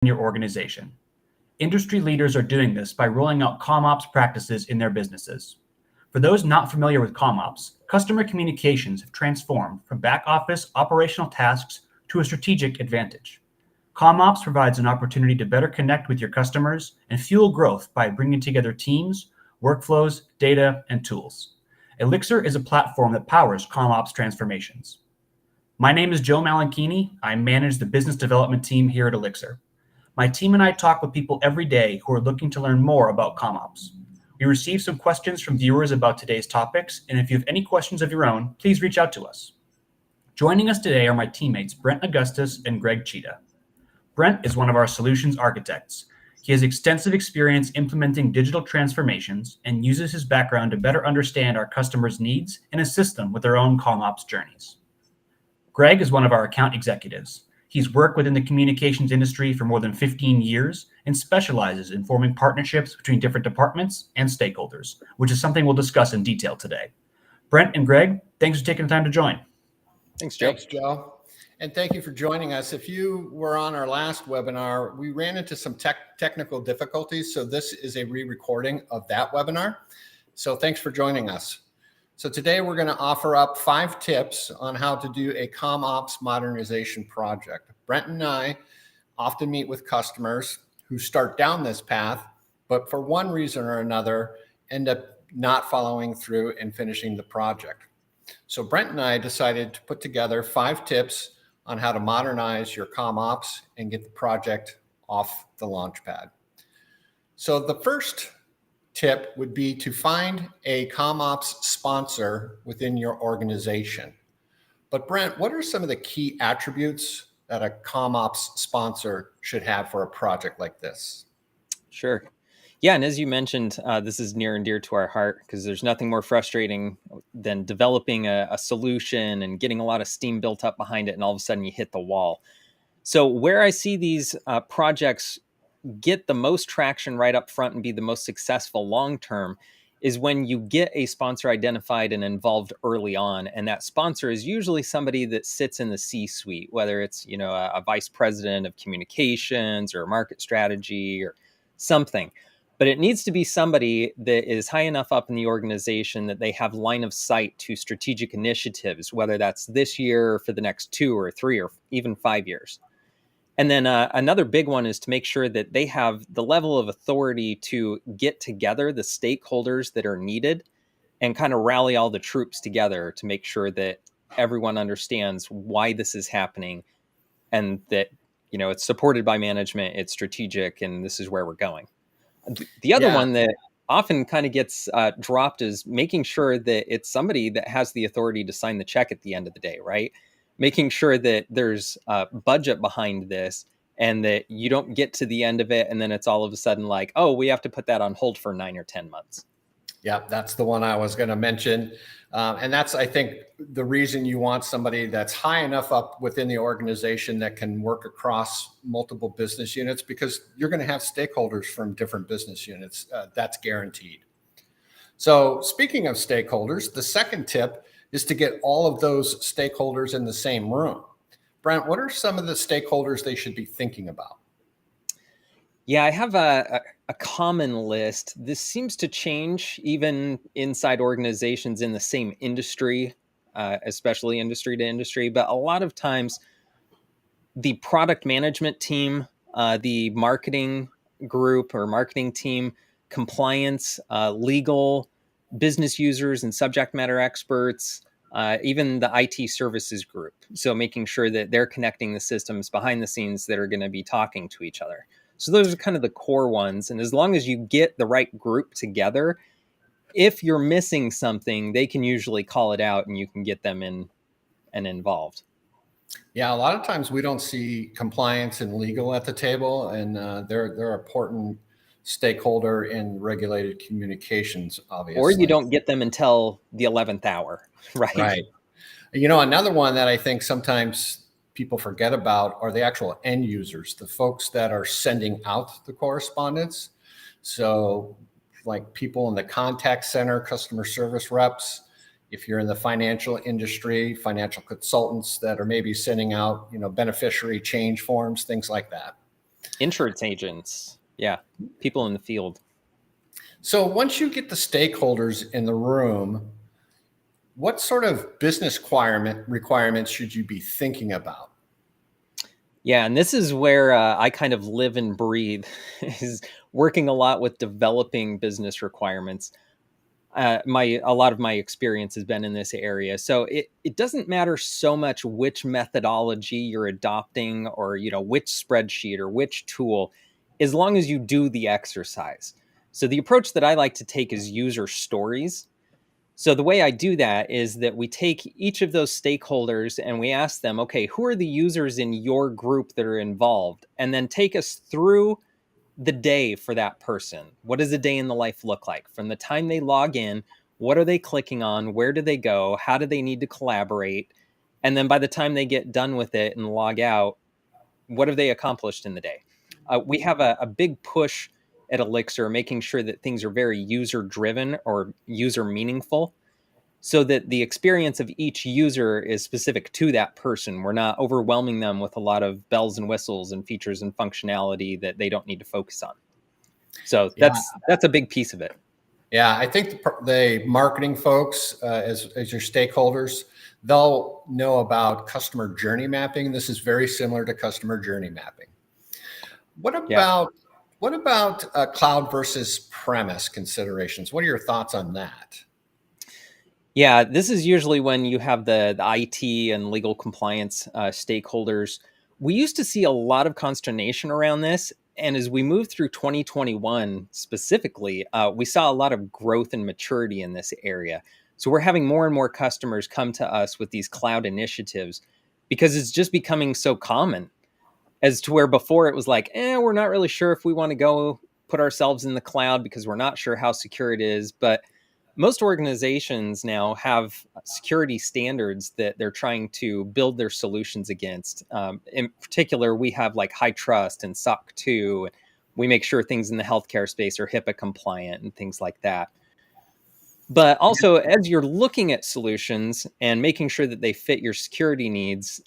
in your organization. Industry leaders are doing this by rolling out ComOps practices in their businesses. For those not familiar with ComOps, customer communications have transformed from back-office operational tasks to a strategic advantage. ComOps provides an opportunity to better connect with your customers and fuel growth by bringing together teams, workflows, data, and tools. Elixir is a platform that powers ComOps transformations. My name is Joe Malanchini. I manage the business development team here at Elixir. My team and I talk with people every day who are looking to learn more about ComOps. We received some questions from viewers about today's topics, and if you have any questions of your own, please reach out to us. Joining us today are my teammates Brent Augustus and Greg Cheetah. Brent is one of our solutions architects. He has extensive experience implementing digital transformations and uses his background to better understand our customers' needs and assist them with their own ComOps journeys. Greg is one of our account executives. He's worked within the communications industry for more than 15 years and specializes in forming partnerships between different departments and stakeholders, which is something we'll discuss in detail today. Brent and Greg, thanks for taking the time to join. Thanks, Joe. And thank you for joining us. If you were on our last webinar, we ran into some technical difficulties, so this is a re-recording of that webinar. So thanks for joining us. So today we're going to offer up 5 tips on how to do a ComOps modernization project. Brent and I often meet with customers who start down this path, but for one reason or another, end up not following through and finishing the project. So Brent and I decided to put together 5 tips on how to modernize your ComOps and get the project off the launch pad. So the first tip would be to find a ComOps sponsor within your organization. But Brent, what are some of the key attributes that a ComOps sponsor should have for a project like this? Sure. Yeah, and as you mentioned, this is near and dear to our heart because there's nothing more frustrating than developing a solution and getting a lot of steam built up behind it, and all of a sudden you hit the wall. So where I see these projects get the most traction right up front and be the most successful long-term is when you get a sponsor identified and involved early on. And that sponsor is usually somebody that sits in the C-suite, whether it's, a vice president of communications or market strategy or something. But it needs to be somebody that is high enough up in the organization that they have line of sight to strategic initiatives, whether that's this year or for the next 2 or 3 or even 5 years. And then another big one is to make sure that they have the level of authority to get together the stakeholders that are needed and kind of rally all the troops together to make sure that everyone understands why this is happening and that, it's supported by management, it's strategic, and this is where we're going. The other one that often kind of gets dropped is making sure that it's somebody that has the authority to sign the check at the end of the day, right? Making sure that there's a budget behind this and that you don't get to the end of it and then it's all of a sudden like, oh, we have to put that on hold for 9 or 10 months. Yeah, that's the one I was going to mention. And that's, I think, the reason you want somebody that's high enough up within the organization that can work across multiple business units, because you're going to have stakeholders from different business units. That's guaranteed. So speaking of stakeholders, the second tip is to get all of those stakeholders in the same room. Brent, what are some of the stakeholders they should be thinking about? Yeah, I have a common list. This seems to change even inside organizations in the same industry, especially industry to industry. But a lot of times the product management team, the marketing group or marketing team, compliance, legal, business users and subject matter experts, even the IT services group. So making sure that they're connecting the systems behind the scenes that are going to be talking to each other. So those are kind of the core ones. And as long as you get the right group together, if you're missing something, they can usually call it out and you can get them in and involved. Yeah, a lot of times we don't see compliance and legal at the table, and they're important stakeholder in regulated communications, obviously. Or you don't get them until the 11th hour, right? Right. Another one that I think sometimes people forget about are the actual end users, the folks that are sending out the correspondence. So like people in the contact center, customer service reps, if you're in the financial industry, financial consultants that are maybe sending out, beneficiary change forms, things like that. Insurance agents. Yeah. People in the field. So once you get the stakeholders in the room, what sort of business requirements should you be thinking about? Yeah, and this is where I kind of live and breathe, is working a lot with developing business requirements. A lot of my experience has been in this area, so it doesn't matter so much which methodology you're adopting, or which spreadsheet or which tool, as long as you do the exercise. So the approach that I like to take is user stories. So the way I do that is that we take each of those stakeholders and we ask them, okay, who are the users in your group that are involved? And then take us through the day for that person. What does a day in the life look like? From the time they log in, what are they clicking on? Where do they go? How do they need to collaborate? And then by the time they get done with it and log out, what have they accomplished in the day? We have a big push at Elixir, making sure that things are very user driven or user meaningful, so that the experience of each user is specific to that person. We're not overwhelming them with a lot of bells and whistles and features and functionality that they don't need to focus on. So Yeah. that's a big piece of it. Yeah, I think the marketing folks, as your stakeholders, they'll know about customer journey mapping. This is very similar to customer journey mapping. What about cloud versus premise considerations? What are your thoughts on that? Yeah, this is usually when you have the IT and legal compliance stakeholders. We used to see a lot of consternation around this. And as we moved through 2021 specifically, we saw a lot of growth and maturity in this area. So we're having more and more customers come to us with these cloud initiatives because it's just becoming so common, as to where before it was like, we're not really sure if we want to go put ourselves in the cloud because we're not sure how secure it is. But most organizations now have security standards that they're trying to build their solutions against. In particular, we have like high trust and SOC 2. We make sure things in the healthcare space are HIPAA compliant and things like that. But also, as you're looking at solutions and making sure that they fit your security needs,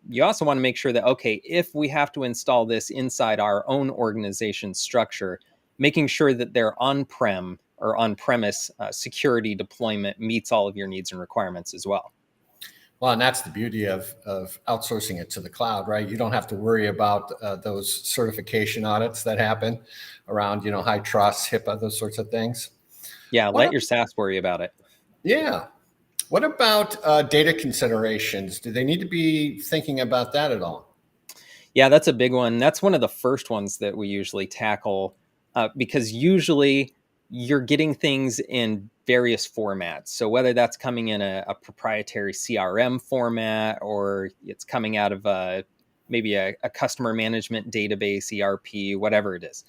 you also want to make sure that, okay, if we have to install this inside our own organization structure, making sure that their on-prem or on-premise security deployment meets all of your needs and requirements as well. Well, and that's the beauty of outsourcing it to the cloud, right? You don't have to worry about those certification audits that happen around, high trust, HIPAA, those sorts of things. Yeah, let your SaaS worry about it. Yeah. What about data considerations? Do they need to be thinking about that at all? Yeah, that's a big one. That's one of the first ones that we usually tackle because usually you're getting things in various formats. So whether that's coming in a proprietary CRM format, or it's coming out of maybe a customer management database, ERP, whatever it is.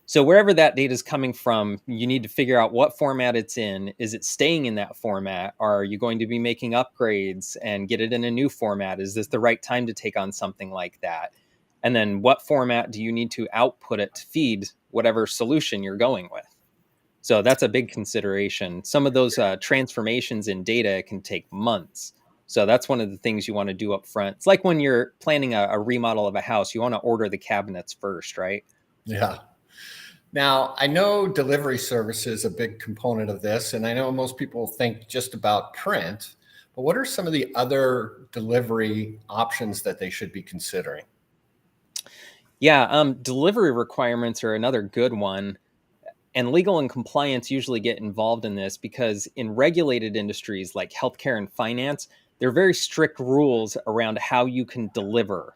So wherever that data is coming from, you need to figure out what format it's in. Is it staying in that format? Are you going to be making upgrades and get it in a new format? Is this the right time to take on something like that? And then what format do you need to output it to feed whatever solution you're going with? So that's a big consideration. Some of those transformations in data can take months. So that's one of the things you want to do up front. It's like when you're planning a remodel of a house, you want to order the cabinets first, right? Yeah. Now, I know delivery service is a big component of this, and I know most people think just about print, but what are some of the other delivery options that they should be considering? Yeah, delivery requirements are another good one. And legal and compliance usually get involved in this because in regulated industries like healthcare and finance, there are very strict rules around how you can deliver.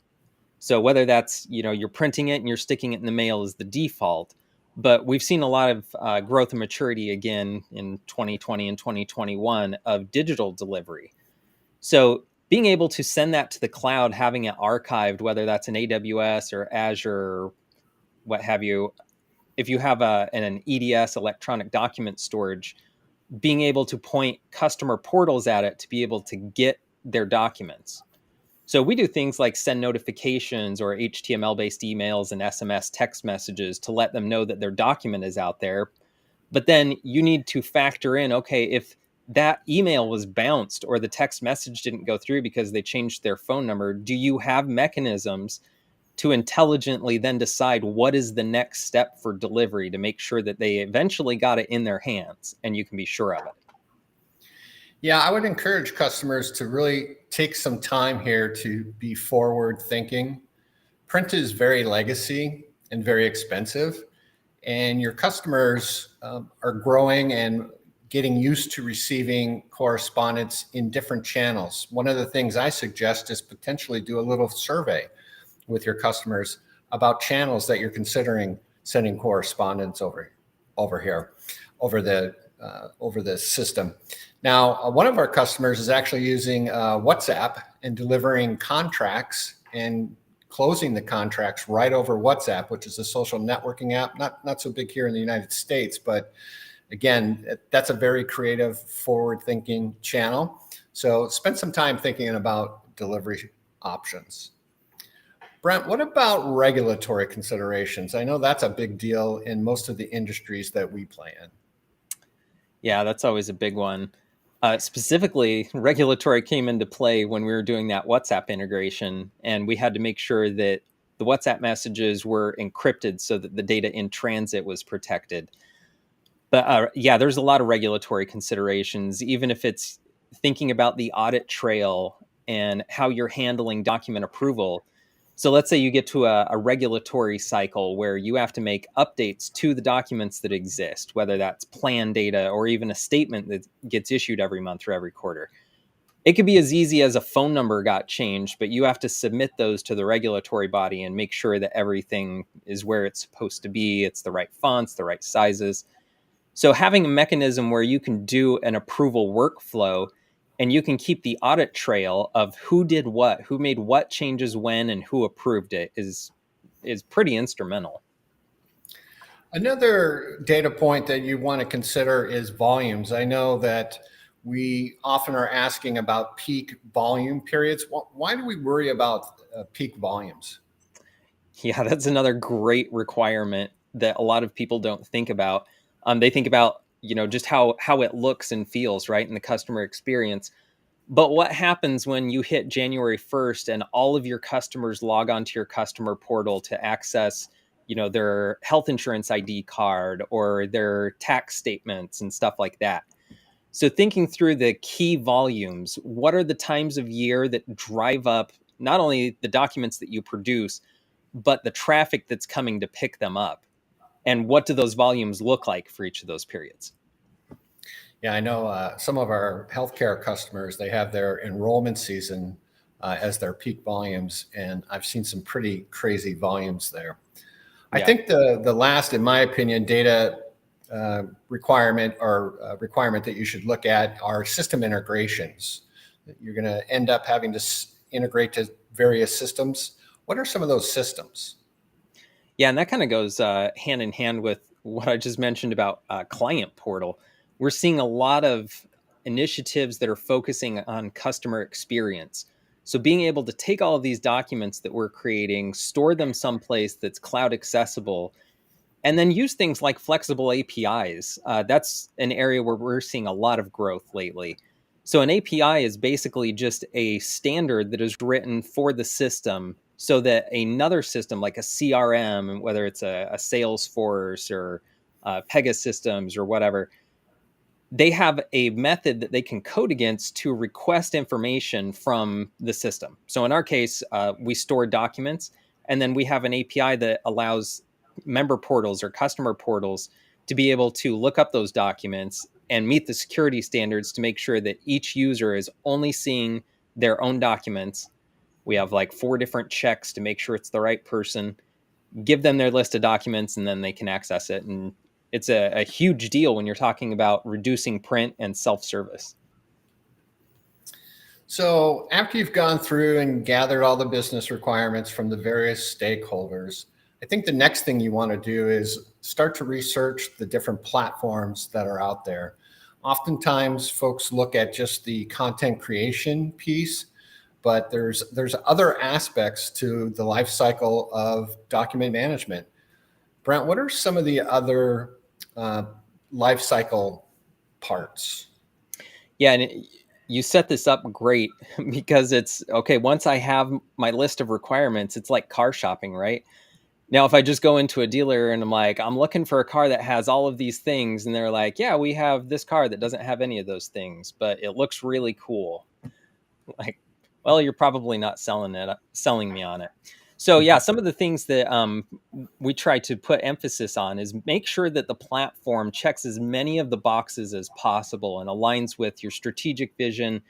So whether that's, you're printing it and you're sticking it in the mail is the default. But we've seen a lot of growth and maturity again in 2020 and 2021 of digital delivery. So being able to send that to the cloud, having it archived, whether that's in AWS or Azure, or what have you, if you have an EDS, electronic document storage, being able to point customer portals at it to be able to get their documents. So we do things like send notifications or HTML-based emails and SMS text messages to let them know that their document is out there. But then you need to factor in, okay, if that email was bounced or the text message didn't go through because they changed their phone number, do you have mechanisms to intelligently then decide what is the next step for delivery to make sure that they eventually got it in their hands and you can be sure of it. Yeah, I would encourage customers to really take some time here to be forward thinking. Print is very legacy and very expensive, and your customers are growing and getting used to receiving correspondence in different channels. One of the things I suggest is potentially do a little survey with your customers about channels that you're considering sending correspondence over the system. Now, one of our customers is actually using WhatsApp and delivering contracts and closing the contracts right over WhatsApp, which is a social networking app, not so big here in the United States, but again, that's a very creative, forward-thinking channel. So spend some time thinking about delivery options. Brent, what about regulatory considerations? I know that's a big deal in most of the industries that we play in. Yeah, that's always a big one. Specifically, regulatory came into play when we were doing that WhatsApp integration, and we had to make sure that the WhatsApp messages were encrypted so that the data in transit was protected. But yeah, there's a lot of regulatory considerations, even if it's thinking about the audit trail and how you're handling document approval. So let's say you get to a regulatory cycle where you have to make updates to the documents that exist, whether that's plan data or even a statement that gets issued every month or every quarter. It could be as easy as a phone number got changed, but you have to submit those to the regulatory body and make sure that everything is where it's supposed to be. It's the right fonts, the right sizes. So having a mechanism where you can do an approval workflow and you can keep the audit trail of who did what, who made what changes when, and who approved it is pretty instrumental. Another data point that you want to consider is volumes. I know that we often are asking about peak volume periods. Why do we worry about peak volumes? Yeah, that's another great requirement that a lot of people don't think about. They think about, just how it looks and feels, right, in the customer experience. But what happens when you hit January 1st and all of your customers log onto your customer portal to access, their health insurance ID card or their tax statements and stuff like that? So thinking through the key volumes, what are the times of year that drive up not only the documents that you produce, but the traffic that's coming to pick them up? And what do those volumes look like for each of those periods? Yeah, I know some of our healthcare customers, they have their enrollment season as their peak volumes, and I've seen some pretty crazy volumes there. I think the last, in my opinion, data requirement that you should look at are system integrations. You're going to end up having to integrate to various systems. What are some of those systems? Yeah, and that kind of goes hand in hand with what I just mentioned about client portal. We're seeing a lot of initiatives that are focusing on customer experience. So being able to take all of these documents that we're creating, store them someplace that's cloud accessible, and then use things like flexible APIs. That's an area where we're seeing a lot of growth lately. So an API is basically just a standard that is written for the system so that another system like a CRM, whether it's a Salesforce or Pegasystems or whatever, they have a method that they can code against to request information from the system. So in our case, we store documents, and then we have an API that allows member portals or customer portals to be able to look up those documents and meet the security standards to make sure that each user is only seeing their own documents. We have like 4 different checks to make sure it's the right person, give them their list of documents, and then they can access it. And it's a huge deal when you're talking about reducing print and self-service. So after you've gone through and gathered all the business requirements from the various stakeholders, I think the next thing you want to do is start to research the different platforms that are out there. Oftentimes, folks look at just the content creation piece, but there's other aspects to the life cycle of document management. Brent, what are some of the other life cycle parts? Yeah, and you set this up great because it's okay. Once I have my list of requirements, it's like car shopping, right? Now, if I just go into a dealer and I'm like, I'm looking for a car that has all of these things, and they're like, yeah, we have this car that doesn't have any of those things, but it looks really cool. Like, well, you're probably not selling me on it. So yeah, some of the things that we try to put emphasis on is make sure that the platform checks as many of the boxes as possible and aligns with your strategic vision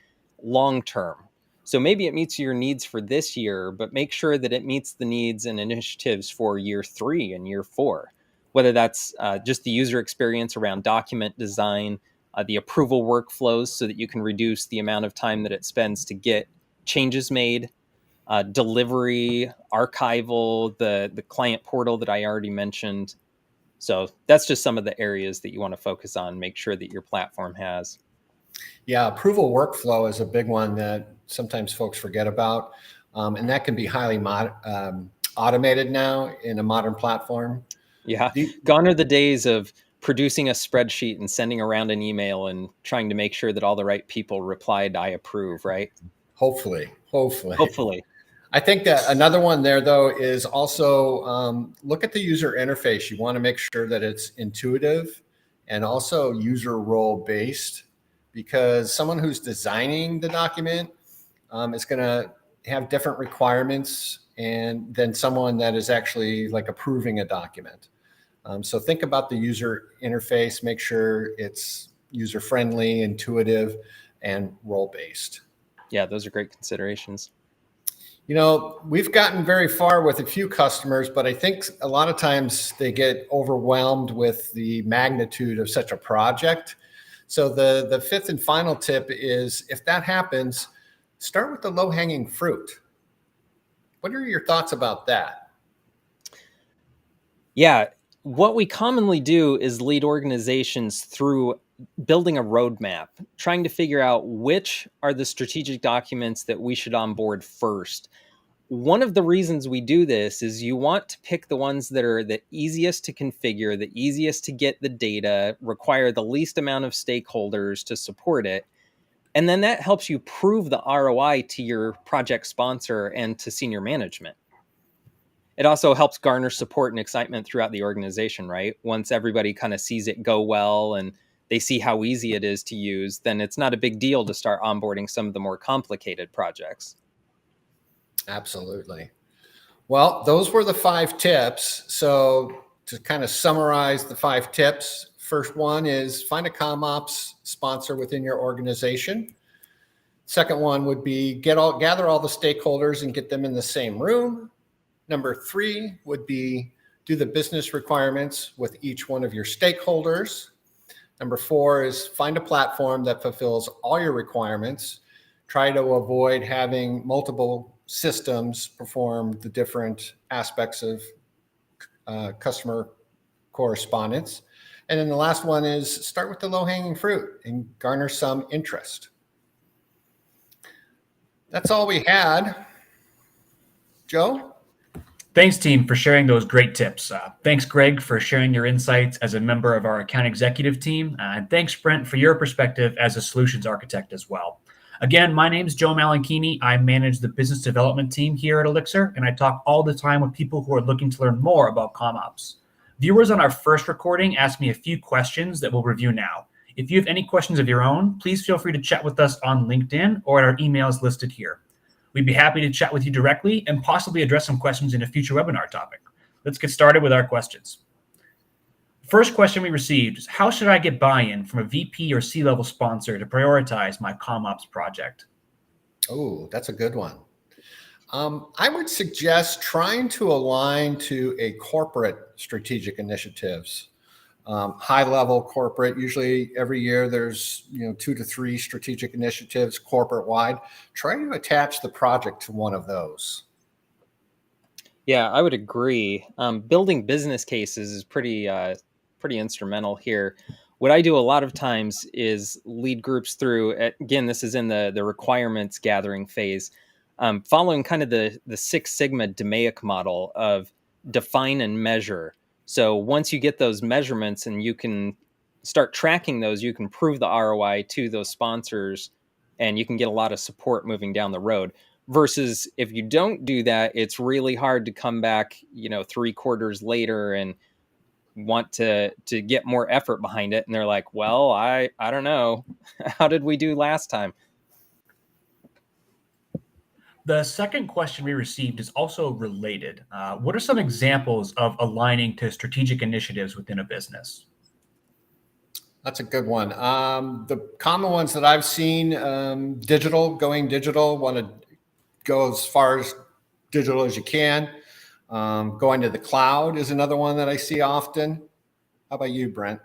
long term. So maybe it meets your needs for this year, but make sure that it meets the needs and initiatives for year 3 and year 4, whether that's just the user experience around document design, the approval workflows so that you can reduce the amount of time that it spends to get changes made, delivery, archival, the client portal that I already mentioned. So that's just some of the areas that you want to focus on, make sure that your platform has. Yeah, approval workflow is a big one that sometimes folks forget about. And that can be highly automated now in a modern platform. Yeah, gone are the days of producing a spreadsheet and sending around an email and trying to make sure that all the right people replied, I approve, right? Hopefully. Hopefully. I think that another one there, though, is also look at the user interface. You want to make sure that it's intuitive and also user role based, because someone who's designing the document is going to have different requirements and than someone that is actually like approving a document. So think about the user interface, make sure it's user friendly, intuitive, and role based. Yeah, those are great considerations. You know, we've gotten very far with a few customers, but I think a lot of times they get overwhelmed with the magnitude of such a project. So the fifth and final tip is, if that happens, start with the low-hanging fruit. What are your thoughts about that? Yeah, what we commonly do is lead organizations through building a roadmap, trying to figure out which are the strategic documents that we should onboard first. One of the reasons we do this is you want to pick the ones that are the easiest to configure, the easiest to get the data, require the least amount of stakeholders to support it. And then that helps you prove the ROI to your project sponsor and to senior management. It also helps garner support and excitement throughout the organization, right? Once everybody kind of sees it go well and they see how easy it is to use, then it's not a big deal to start onboarding some of the more complicated projects. Absolutely. Well, those were the 5 tips. So to kind of summarize the 5 tips, first one is find a ComOps sponsor within your organization. Second one would be gather all the stakeholders and get them in the same room. Number 3 would be do the business requirements with each one of your stakeholders. Number 4 is find a platform that fulfills all your requirements. Try to avoid having multiple systems perform the different aspects of customer correspondence. And then the last one is start with the low-hanging fruit and garner some interest. That's all we had. Joe? Thanks, team, for sharing those great tips. Thanks, Greg, for sharing your insights as a member of our account executive team. And thanks, Brent, for your perspective as a solutions architect as well. Again, my name is Joe Malanchini. I manage the business development team here at Elixir, and I talk all the time with people who are looking to learn more about ComOps. Viewers on our first recording asked me a few questions that we'll review now. If you have any questions of your own, please feel free to chat with us on LinkedIn or at our emails listed here. We'd be happy to chat with you directly and possibly address some questions in a future webinar topic. Let's get started with our questions. First question we received is, how should I get buy-in from a VP or C-level sponsor to prioritize my ComOps project? Oh, that's a good one. I would suggest trying to align to a corporate strategic initiatives. High-level corporate, usually every year there's 2 to 3 strategic initiatives corporate-wide. Try to attach the project to one of those. Yeah, I would agree. Building business cases is pretty instrumental here. What I do a lot of times is lead groups through, again, this is in the requirements gathering phase, following kind of the Six Sigma DMAIC model of define and measure. So once you get those measurements and you can start tracking those, you can prove the ROI to those sponsors and you can get a lot of support moving down the road. Versus if you don't do that, it's really hard to come back, 3 quarters later and want to get more effort behind it. And they're like, well, I don't know. How did we do last time? The second question we received is also related. What are some examples of aligning to strategic initiatives within a business? That's a good one. The common ones that I've seen, going digital, want to go as far as digital as you can. Going to the cloud is another one that I see often. How about you, Brent?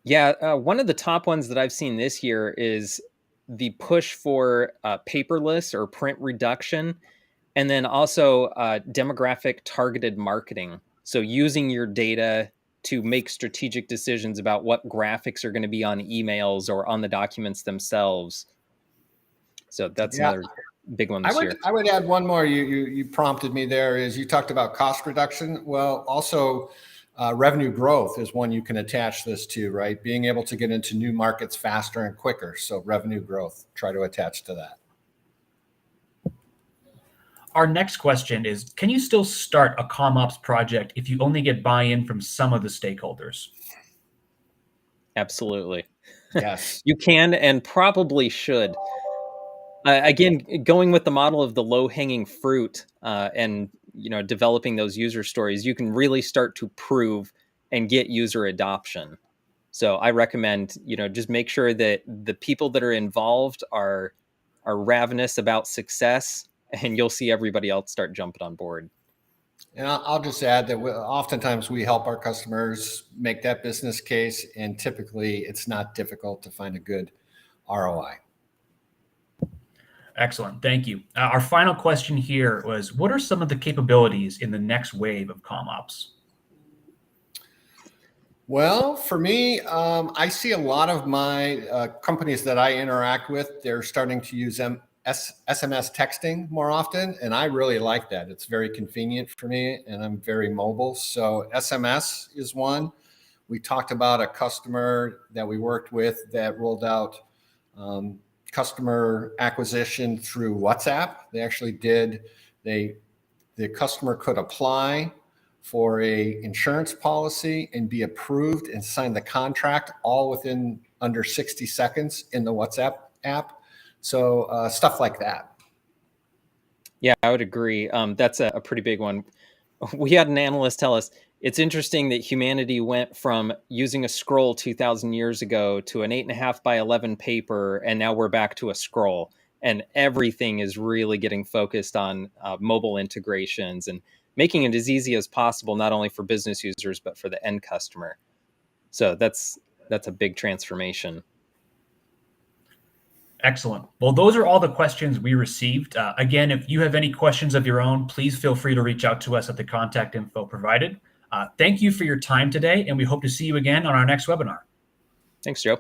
Yeah, one of the top ones that I've seen this year is the push for paperless or print reduction, and then also demographic targeted marketing. So using your data to make strategic decisions about what graphics are going to be on emails or on the documents themselves. So that's another big one this year. I would add one more. You prompted me there. Is you talked about cost reduction. Well, also revenue growth is one you can attach this to, right? Being able to get into new markets faster and quicker. So revenue growth, try to attach to that. Our next question is, can you still start a ComOps project if you only get buy-in from some of the stakeholders? Absolutely. Yes. You can and probably should. Again, going with the model of the low-hanging fruit and developing those user stories, you can really start to prove and get user adoption. So I recommend, just make sure that the people that are involved are ravenous about success, and you'll see everybody else start jumping on board. And I'll just add that oftentimes we help our customers make that business case, and typically it's not difficult to find a good ROI. Excellent. Thank you. Our final question here was, what are some of the capabilities in the next wave of ComOps? Well, for me, I see a lot of my companies that I interact with, they're starting to use SMS texting more often, and I really like that. It's very convenient for me, and I'm very mobile. So SMS is one. We talked about a customer that we worked with that rolled out customer acquisition through WhatsApp. They actually did, the customer could apply for a insurance policy and be approved and sign the contract all within under 60 seconds in the WhatsApp app. So stuff like that. Yeah, I would agree. That's a pretty big one. We had an analyst tell us, it's interesting that humanity went from using a scroll 2,000 years ago to an 8.5 by 11 paper, and now we're back to a scroll. And everything is really getting focused on mobile integrations and making it as easy as possible, not only for business users, but for the end customer. So that's a big transformation. Excellent. Well, those are all the questions we received. Again, if you have any questions of your own, please feel free to reach out to us at the contact info provided. Thank you for your time today, and we hope to see you again on our next webinar. Thanks, Joe.